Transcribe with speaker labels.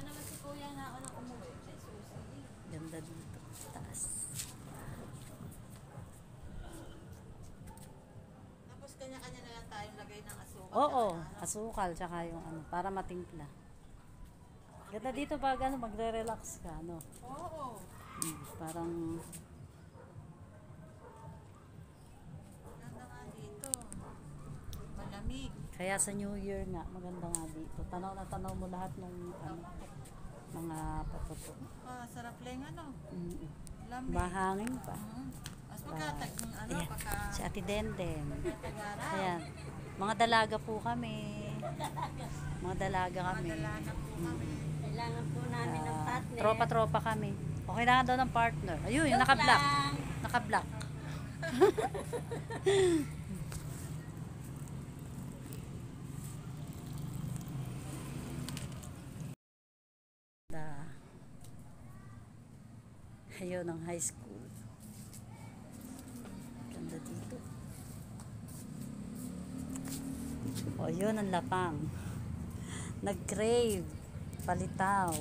Speaker 1: naman si Kuya na ako nang umuwi. May susi.
Speaker 2: Ganda dito. Taas.
Speaker 1: Tapos kanya-kanya na lang tayong lagay ng asukal.
Speaker 2: Oo, asukal tsaka yung ano, para matimpla. Ganda dito pag ano, magre-relax ka, ano.
Speaker 1: Oo.
Speaker 2: Parang
Speaker 1: Ganda nga dito. Malamig.
Speaker 2: kaya sa New Year nga, maganda nga dito. Tanaw na tanaw mo lahat ng ano, mga paputo.
Speaker 1: Sarap lang ano. Lamig.
Speaker 2: Mahangin pa.
Speaker 1: Mas pagkatag yung ano,
Speaker 2: Ayan,
Speaker 1: pagka...
Speaker 2: si Ate Dendem.
Speaker 1: Tagaraw.
Speaker 2: Ayan, mga dalaga po kami. Mga dalaga kami.
Speaker 1: Madala na po kami. Kailangan po namin ng partner.
Speaker 2: Tropa-tropa kami. Okay na nga daw ng partner. Ayun, yung naka-block. Naka-block. Ayun ang high school. Ganda dito. O, yun ang lapang. Nag-crave. Palitaw.